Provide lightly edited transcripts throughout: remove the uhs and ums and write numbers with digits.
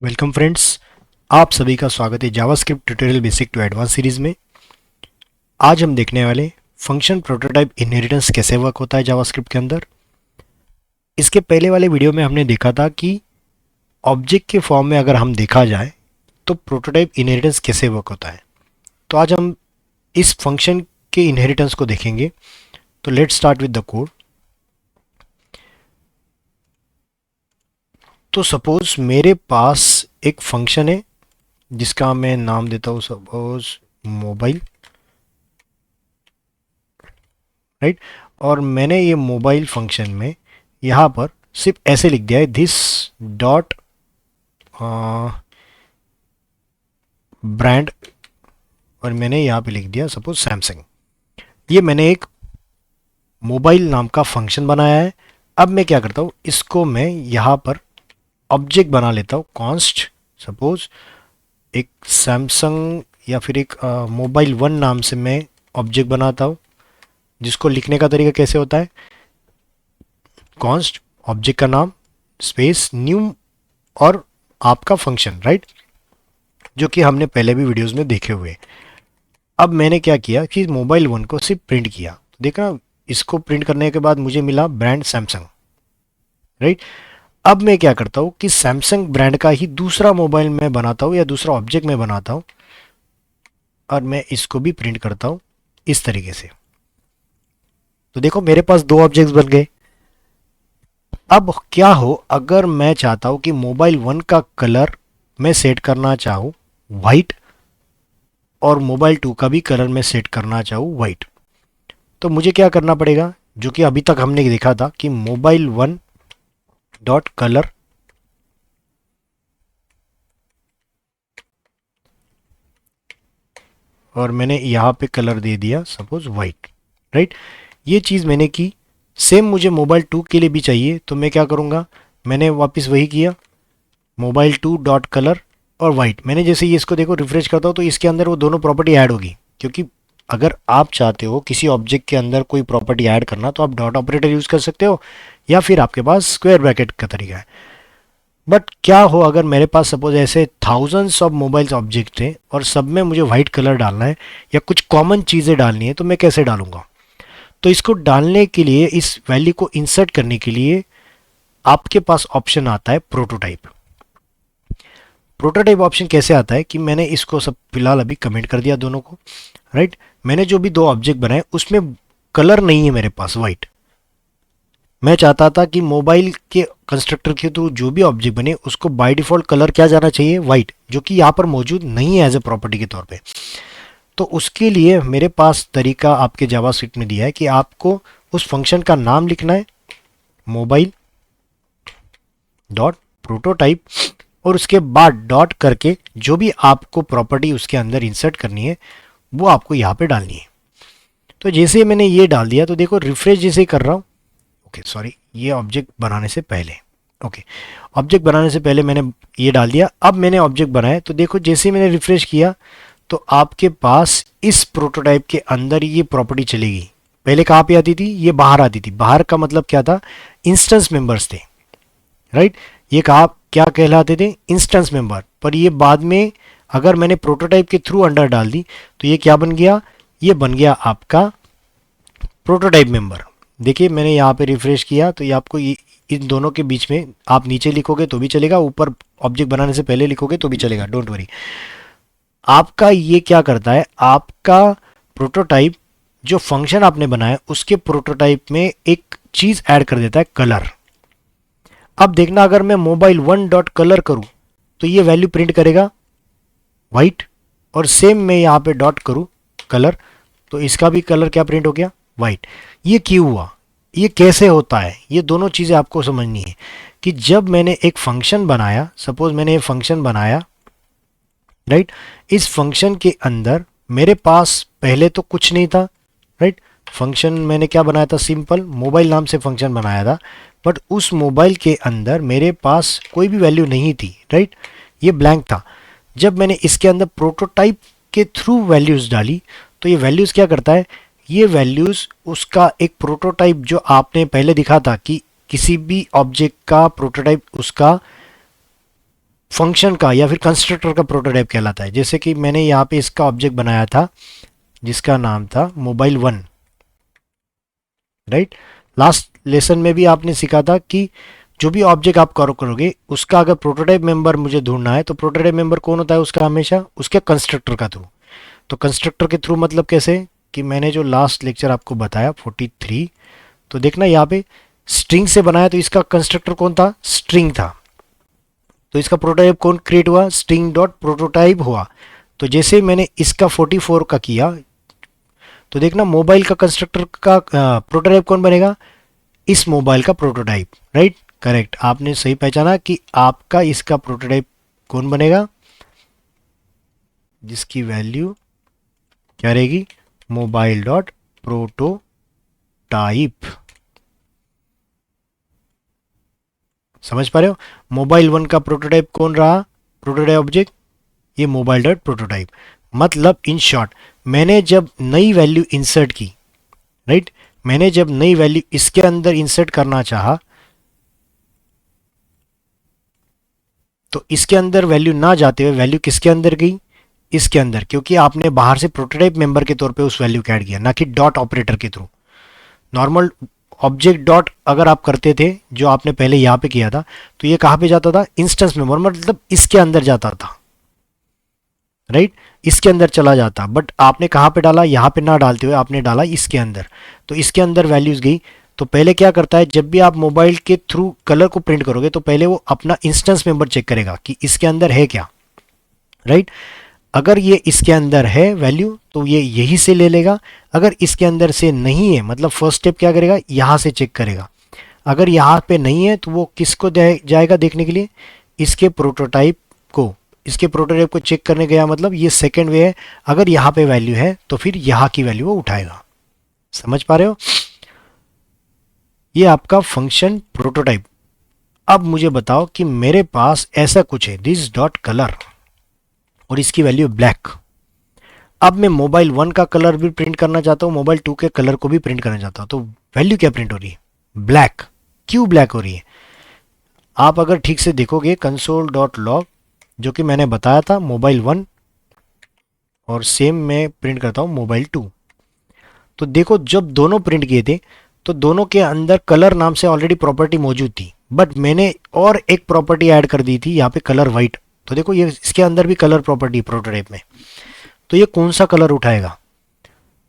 Welcome friends, आप सभी का स्वागत है JavaScript tutorial basic to advance series में। आज हम देखने वाले फंक्शन प्रोटोटाइप इनहेरिटेंस कैसे वर्क होता है जावास्क्रिप्ट के अंदर। इसके पहले वाले वीडियो में हमने देखा था कि ऑब्जेक्ट के फॉर्म में अगर हम देखा जाए तो प्रोटोटाइप इनहेरिटेंस कैसे वर्क होता है। तो आज हम इस फंक्शन के इनहेरिटेंस को देखेंगे। तो let's start with the code. तो सपोज मेरे पास एक फंक्शन है जिसका मैं नाम देता हूँ सपोज मोबाइल, राइट। और मैंने ये मोबाइल फंक्शन में यहाँ पर सिर्फ ऐसे लिख दिया है दिस डॉट ब्रांड, और मैंने यहाँ पे लिख दिया सपोज सैमसंग। ये मैंने एक मोबाइल नाम का फंक्शन बनाया है। अब मैं क्या करता हूँ, इसको मैं यहाँ पर ऑब्जेक्ट बना लेता हूँ कॉन्स्ट सपोज एक सैमसंग या फिर एक मोबाइल वन नाम से मैं ऑब्जेक्ट बनाता हूँ, जिसको लिखने का तरीका कैसे होता है, कॉन्स्ट ऑब्जेक्ट का नाम स्पेस न्यू और आपका फंक्शन, राइट, जो कि हमने पहले भी वीडियोस में देखे हुए। अब मैंने क्या किया कि मोबाइल वन को सिर्फ प्रिंट किया। देखा, इसको प्रिंट करने के बाद मुझे मिला ब्रांड सैमसंग, राइट। अब मैं क्या करता हूँ कि सैमसंग ब्रांड का ही दूसरा मोबाइल मैं बनाता हूँ या दूसरा ऑब्जेक्ट मैं बनाता हूँ, और मैं इसको भी प्रिंट करता हूँ इस तरीके से। तो देखो मेरे पास दो ऑब्जेक्ट्स बन गए। अब क्या हो अगर मैं चाहता हूं कि मोबाइल वन का कलर मैं सेट करना चाहूँ वाइट, और मोबाइल टू का भी कलर मैं सेट करना चाहूँ वाइट। तो मुझे क्या करना पड़ेगा, जो कि अभी तक हमने देखा था कि मोबाइल वन डॉट कलर और मैंने यहाँ पे कलर दे दिया सपोज वाइट, राइट। ये चीज़ मैंने की। सेम मुझे मोबाइल टू के लिए भी चाहिए, तो मैं क्या करूँगा, मैंने वापस वही किया मोबाइल टू डॉट कलर और वाइट। मैंने जैसे ये इसको देखो रिफ्रेश करता हूँ तो इसके अंदर वो दोनों प्रॉपर्टी ऐड होगी, क्योंकि अगर आप चाहते हो किसी ऑब्जेक्ट के अंदर कोई प्रॉपर्टी ऐड करना तो आप डॉट ऑपरेटर यूज़ कर सकते हो, या फिर आपके पास स्क्वायर ब्रैकेट का तरीका है। बट क्या हो अगर मेरे पास सपोज ऐसे थाउजेंड्स ऑफ मोबाइल्स ऑब्जेक्ट हैं और सब में मुझे वाइट कलर डालना है या कुछ कॉमन चीज़ें डालनी है, तो मैं कैसे डालूंगा। तो इसको डालने के लिए, इस वैल्यू को इंसर्ट करने के लिए आपके पास ऑप्शन आता है प्रोटोटाइप। प्रोटोटाइप ऑप्शन कैसे आता है कि मैंने इसको सब फिलहाल अभी कमेंट कर दिया दोनों को, राइट। मैंने जो भी दो ऑब्जेक्ट बनाए उसमें कलर नहीं है मेरे पास वाइट। मैं चाहता था कि मोबाइल के कंस्ट्रक्टर के थ्रू जो भी ऑब्जेक्ट बने उसको बाय डिफॉल्ट कलर क्या जाना चाहिए, वाइट, जो कि यहाँ पर मौजूद नहीं है एज ए प्रॉपर्टी के तौर पे। तो उसके लिए मेरे पास तरीका आपके जावास्क्रिप्ट में दिया है कि आपको उस फंक्शन का नाम लिखना है मोबाइल डॉट प्रोटोटाइप, और उसके बाद डॉट करके जो भी आपको प्रॉपर्टी उसके अंदर इंसर्ट करनी है वो आपको यहाँ पे डालनी है। तो जैसे मैंने ये डाल दिया तो देखो रिफ्रेश जैसे ही कर रहा हूँ, ओके सॉरी, ये ऑब्जेक्ट बनाने से पहले, ओके, ऑब्जेक्ट बनाने से पहले मैंने ये डाल दिया। अब मैंने ऑब्जेक्ट बनाया तो देखो जैसे ही मैंने रिफ्रेश किया तो आपके पास इस प्रोटोटाइप के अंदर ये प्रॉपर्टी चलेगी। पहले कहाँ पे आती थी, ये बाहर आती थी। बाहर का मतलब क्या था, इंस्टेंस मेंबर्स थे, राइट। ये कहा क्या कहलाते थे, इंस्टेंस मेंबर। पर ये बाद में अगर मैंने प्रोटोटाइप के थ्रू अंडर डाल दी तो ये क्या बन गया, ये बन गया आपका प्रोटोटाइप मेंबर। देखिए मैंने यहाँ पे रिफ्रेश किया तो ये आपको इन दोनों के बीच में, आप नीचे लिखोगे तो भी चलेगा, ऊपर ऑब्जेक्ट बनाने से पहले लिखोगे तो भी चलेगा, डोंट वरी। आपका ये क्या करता है, आपका प्रोटोटाइप जो फंक्शन आपने बनाया उसके प्रोटोटाइप में एक चीज ऐड कर देता है, कलर। अब देखना अगर मैं मोबाइल वन डॉट कलर करूं तो ये वैल्यू प्रिंट करेगा वाइट, और सेम मैं यहाँ पे डॉट करूं कलर तो इसका भी कलर क्या प्रिंट हो गया, वाइट। ये क्यों हुआ, ये कैसे होता है, ये दोनों चीज़ें आपको समझनी है। कि जब मैंने एक फंक्शन बनाया, सपोज मैंने ये फंक्शन बनाया, राइट, इस फंक्शन के अंदर मेरे पास पहले तो कुछ नहीं था, राइट। फंक्शन मैंने क्या बनाया था, सिंपल मोबाइल नाम से फंक्शन बनाया था। बट उस मोबाइल के अंदर मेरे पास कोई भी वैल्यू नहीं थी, राइट, ये ब्लैंक था। जब मैंने इसके अंदर प्रोटोटाइप के थ्रू वैल्यूज़ डाली तो ये वैल्यूज़ क्या करता है, ये वैल्यूज़ उसका एक प्रोटोटाइप जो आपने पहले दिखा था कि किसी भी ऑब्जेक्ट का प्रोटोटाइप उसका फंक्शन का या फिर कंस्ट्रक्टर का प्रोटोटाइप कहलाता है। जैसे कि मैंने यहाँ पे इसका ऑब्जेक्ट बनाया था जिसका नाम था मोबाइल 1, राइट। लास्ट लेसन में भी आपने सीखा था कि जो भी ऑब्जेक्ट आप करोगे उसका अगर प्रोटोटाइप मेंबर मुझे ढूंढना है तो प्रोटोटाइप मेंबर कौन होता है उसका, हमेशा उसके कंस्ट्रक्टर का थ्रू। तो कंस्ट्रक्टर के थ्रू मतलब कैसे कि मैंने जो लास्ट लेक्चर आपको बताया 43, तो देखना यहाँ पे स्ट्रिंग से बनाया तो इसका कंस्ट्रक्टर कौन था, स्ट्रिंग था। तो इसका प्रोटोटाइप कौन क्रिएट हुआ, स्ट्रिंग डॉट प्रोटोटाइप हुआ। तो जैसे मैंने इसका 44 का किया तो देखना मोबाइल का कंस्ट्रक्टर का प्रोटोटाइप कौन बनेगा, इस मोबाइल का प्रोटोटाइप, राइट। करेक्ट, आपने सही पहचाना कि आपका इसका प्रोटोटाइप कौन बनेगा, जिसकी वैल्यू क्या रहेगी, मोबाइल डॉट प्रोटोटाइप। समझ पा रहे हो, मोबाइल 1 का प्रोटोटाइप कौन रहा, प्रोटोटाइप ऑब्जेक्ट ये मोबाइल डॉट प्रोटोटाइप। मतलब इन शॉर्ट मैंने जब नई वैल्यू इंसर्ट की, राइट, मैंने जब नई वैल्यू इसके अंदर इंसर्ट करना चाहा तो इसके अंदर वैल्यू ना जाते हुए वैल्यू किसके अंदर गई, इसके अंदर, क्योंकि आपने बाहर से प्रोटोटाइप मेंबर के तौर पे उस वैल्यू को ऐड किया, ना कि डॉट ऑपरेटर के थ्रू। नॉर्मल ऑब्जेक्ट डॉट अगर आप करते थे जो आपने पहले यहाँ पे किया था तो ये कहाँ पे जाता था, इंस्टेंस मेंबर, मतलब इसके अंदर जाता था, राइट, इसके अंदर चला जाता। बट आपने कहाँ पे डाला, यहाँ पे ना डालते हुए आपने डाला इसके अंदर, तो इसके अंदर वैल्यूज गई। तो पहले क्या करता है, जब भी आप मोबाइल के थ्रू कलर को प्रिंट करोगे तो पहले वो अपना इंस्टेंस मेंबर चेक करेगा कि इसके अंदर है क्या, राइट। अगर ये इसके अंदर है वैल्यू तो ये यही से ले लेगा, अगर इसके अंदर से नहीं है मतलब फर्स्ट स्टेप क्या करेगा, यहाँ से चेक करेगा। अगर यहाँ पे नहीं है तो वो किसको जाएगा देखने के लिए, इसके प्रोटोटाइप को, इसके प्रोटोटाइप को चेक करने गया, मतलब ये सेकेंड वे है। अगर यहाँ पे वैल्यू है तो फिर यहाँ की वैल्यू वो उठाएगा। समझ पा रहे हो, ये आपका फंक्शन प्रोटोटाइप। अब मुझे बताओ कि मेरे पास ऐसा कुछ है, दिस डॉट कलर, और इसकी वैल्यू ब्लैक। अब मैं मोबाइल 1 का कलर भी प्रिंट करना चाहता हूँ, मोबाइल 2 के कलर को भी प्रिंट करना चाहता हूँ, तो वैल्यू क्या प्रिंट हो रही है, ब्लैक। क्यों ब्लैक हो रही है, आप अगर ठीक से देखोगे कंसोल डॉट लॉग जो कि मैंने बताया था मोबाइल 1 और सेम मैं प्रिंट करता हूँ मोबाइल 2, तो देखो जब दोनों प्रिंट किए थे तो दोनों के अंदर कलर नाम से ऑलरेडी प्रॉपर्टी मौजूद थी, बट मैंने और एक प्रॉपर्टी ऐड कर दी थी यहाँ पे, कलर वाइट। तो देखो ये इसके अंदर भी कलर प्रॉपर्टी प्रोटोटाइप में, तो ये कौन सा कलर उठाएगा,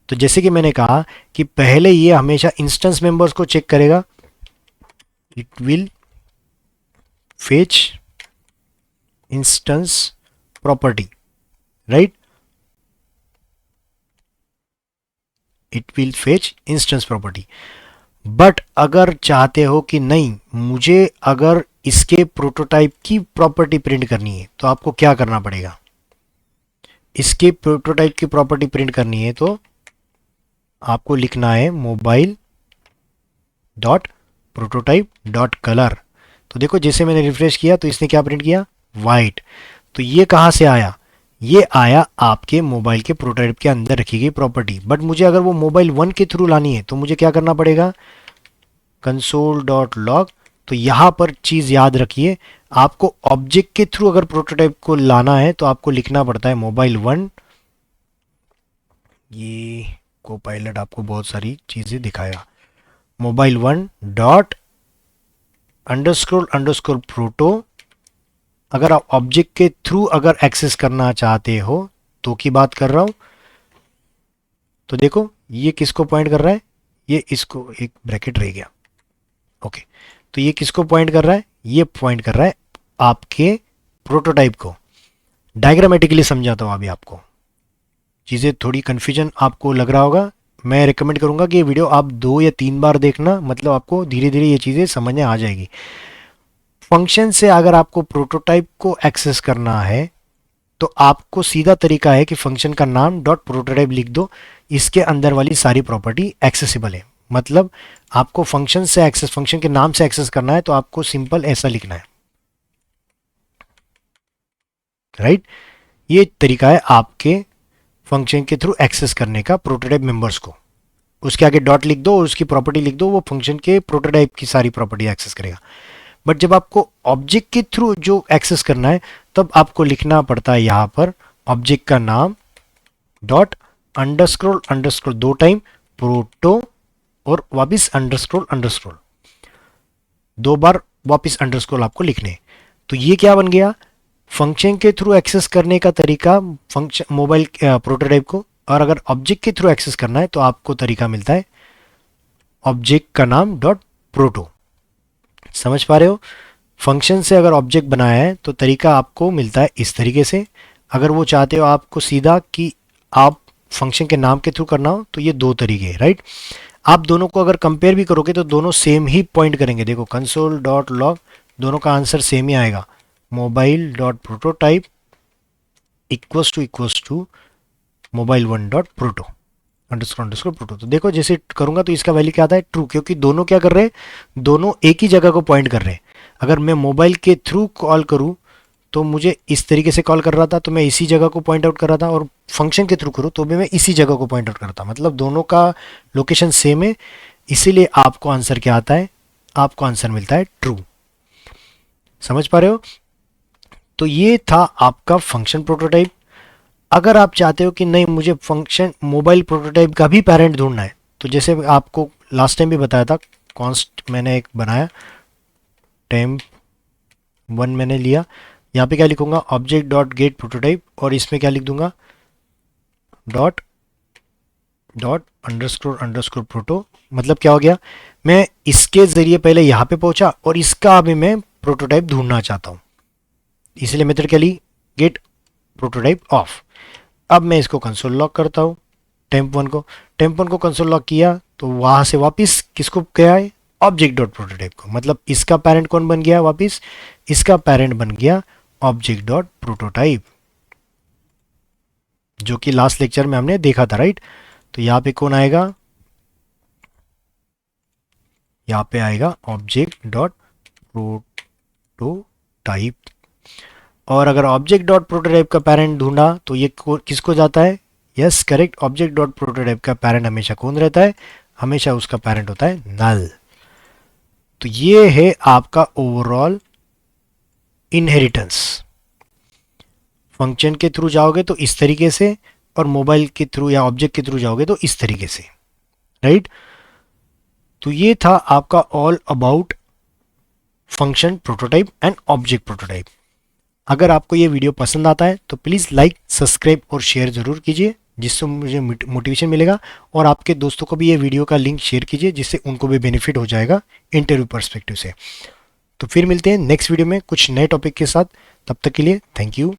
तो जैसे कि मैंने कहा कि पहले ये हमेशा इंस्टेंस मेंबर्स को चेक करेगा, it will fetch instance property, right, it will fetch instance property. But अगर चाहते हो कि नहीं मुझे अगर इसके प्रोटोटाइप की प्रॉपर्टी प्रिंट करनी है तो आपको क्या करना पड़ेगा, इसके प्रोटोटाइप की प्रॉपर्टी प्रिंट करनी है तो आपको लिखना है mobile dot prototype dot colour. तो देखो जैसे मैंने रिफ्रेश किया तो इसने क्या प्रिंट किया, वाइट। तो ये कहाँ से आया, ये आया आपके मोबाइल के प्रोटोटाइप के अंदर रखी गई प्रॉपर्टी। बट मुझे अगर वो मोबाइल 1 के थ्रू लानी है तो मुझे क्या करना पड़ेगा, कंसोल डॉट लॉग। तो यहाँ पर चीज़ याद रखिए, आपको ऑब्जेक्ट के थ्रू अगर प्रोटोटाइप को लाना है तो आपको लिखना पड़ता है मोबाइल 1, ये को पायलट आपको बहुत सारी चीज़ें दिखाएगा, mobile 1 dot underscore underscore proto. अगर आप ऑब्जेक्ट के थ्रू अगर एक्सेस करना चाहते हो तो की बात कर रहा हूं, तो देखो ये किसको पॉइंट कर रहा है, ये इसको, एक ब्रैकेट रह गया, ओके। तो ये किसको पॉइंट कर रहा है, ये पॉइंट कर रहा है आपके प्रोटोटाइप को। डायग्रामेटिकली समझाता हूं अभी आपको, चीज़ें थोड़ी कन्फ्यूजन आपको लग रहा होगा, मैं रिकमेंड करूंगा कि ये वीडियो आप 2 या 3 बार देखना, मतलब आपको धीरे धीरे ये चीज़ें समझ में आ जाएगी। फंक्शन से अगर आपको प्रोटोटाइप को एक्सेस करना है तो आपको सीधा तरीका है कि फंक्शन का नाम डॉट प्रोटोटाइप लिख दो, इसके अंदर वाली सारी प्रॉपर्टी एक्सेसिबल है। मतलब आपको फंक्शन से एक्सेस, फंक्शन के नाम से एक्सेस करना है तो आपको सिंपल ऐसा लिखना है, राइट। ये तरीका है आपके फंक्शन के थ्रू एक्सेस करने का प्रोटोटाइप मेंबर्स को, उसके आगे डॉट लिख दो और उसकी प्रॉपर्टी लिख दो, वो फंक्शन के प्रोटोटाइप की सारी प्रॉपर्टी एक्सेस करेगा। बट जब आपको ऑब्जेक्ट के थ्रू जो एक्सेस करना है तब आपको लिखना पड़ता है यहाँ पर ऑब्जेक्ट का नाम dot underscore underscore 2 time proto और वापिस अंडरस्क्रोल अंडरस्क्रोल 2 बार वापिस अंडरस्क्रोल आपको लिखने। तो ये क्या बन गया, फंक्शन के थ्रू एक्सेस करने का तरीका फंक्शन मोबाइल प्रोटोटाइप को, और अगर ऑब्जेक्ट के थ्रू एक्सेस करना है तो आपको तरीका मिलता है ऑब्जेक्ट का नाम डॉट प्रोटो। समझ पा रहे हो, फंक्शन से अगर ऑब्जेक्ट बनाया है तो तरीका आपको मिलता है इस तरीके से। अगर वो चाहते हो आपको सीधा कि आप फंक्शन के नाम के थ्रू करना हो तो ये 2 तरीके हैं, राइट। आप दोनों को अगर कंपेयर भी करोगे तो दोनों सेम ही पॉइंट करेंगे। देखो कंसोल डॉट लॉग, दोनों का आंसर सेम ही आएगा, mobile dot prototype equals to mobile 1 dot proto underscore underscore proto. तो देखो जैसे करूंगा तो इसका वैल्यू क्या आता है, ट्रू, क्योंकि दोनों क्या कर रहे हैं, दोनों एक ही जगह को पॉइंट कर रहे हैं। अगर मैं मोबाइल के थ्रू कॉल करूं तो मुझे इस तरीके से कॉल कर रहा था तो मैं इसी जगह को पॉइंट आउट कर रहा था, और फंक्शन के थ्रू करूँ तो भी मैं इसी जगह को पॉइंट आउट करता, मतलब दोनों का लोकेशन सेम है। इसीलिए आपको आंसर क्या आता है, आपको आंसर मिलता है ट्रू। समझ पा रहे हो, तो ये था आपका फंक्शन प्रोटोटाइप। अगर आप चाहते हो कि नहीं मुझे फंक्शन मोबाइल प्रोटोटाइप का भी पेरेंट ढूंढना है, तो जैसे आपको लास्ट टाइम भी बताया था, कॉन्स्ट मैंने एक बनाया temp1 मैंने लिया, यहाँ पे क्या लिखूंगा ऑब्जेक्ट डॉट गेट प्रोटोटाइप, और इसमें क्या लिख दूंगा dot dot underscore underscore proto. मतलब क्या हो गया, मैं इसके जरिए पहले यहाँ पे पहुंचा और इसका अभी मैं प्रोटोटाइप ढूंढना चाहता हूँ, इसलिए मेथड क्या ली, गेट प्रोटोटाइप ऑफ। अब मैं इसको कंसोल लॉक करता हूँ, टेम्प1 को कंसोल लॉक किया तो वहां से वापस किसको गया है, ऑब्जेक्ट डॉट प्रोटोटाइप को। मतलब इसका पेरेंट कौन बन गया वापस, इसका पेरेंट बन गया ऑब्जेक्ट डॉट प्रोटोटाइप, जो कि लास्ट लेक्चर में हमने देखा था, राइट। तो यहाँ पे कौन आएगा, यहाँ पे आएगा ऑब्जेक्ट डॉट प्रोटोटाइप। और अगर ऑब्जेक्ट डॉट प्रोटोटाइप का पेरेंट ढूंढा तो ये किसको जाता है, yes correct, object dot prototype का पेरेंट हमेशा कौन रहता है, हमेशा उसका पेरेंट होता है नल। तो ये है आपका ओवरऑल इनहेरिटेंस। फंक्शन के थ्रू जाओगे तो इस तरीके से, और मोबाइल के थ्रू या ऑब्जेक्ट के थ्रू जाओगे तो इस तरीके से, राइट। तो ये था आपका all about function prototype and object prototype. अगर आपको ये वीडियो पसंद आता है तो प्लीज़ लाइक सब्सक्राइब और शेयर ज़रूर कीजिए, जिससे मुझे मोटिवेशन मिलेगा, और आपके दोस्तों को भी ये वीडियो का लिंक शेयर कीजिए जिससे उनको भी बेनिफिट हो जाएगा इंटरव्यू पर्सपेक्टिव से। तो फिर मिलते हैं नेक्स्ट वीडियो में कुछ नए टॉपिक के साथ, तब तक के लिए थैंक यू।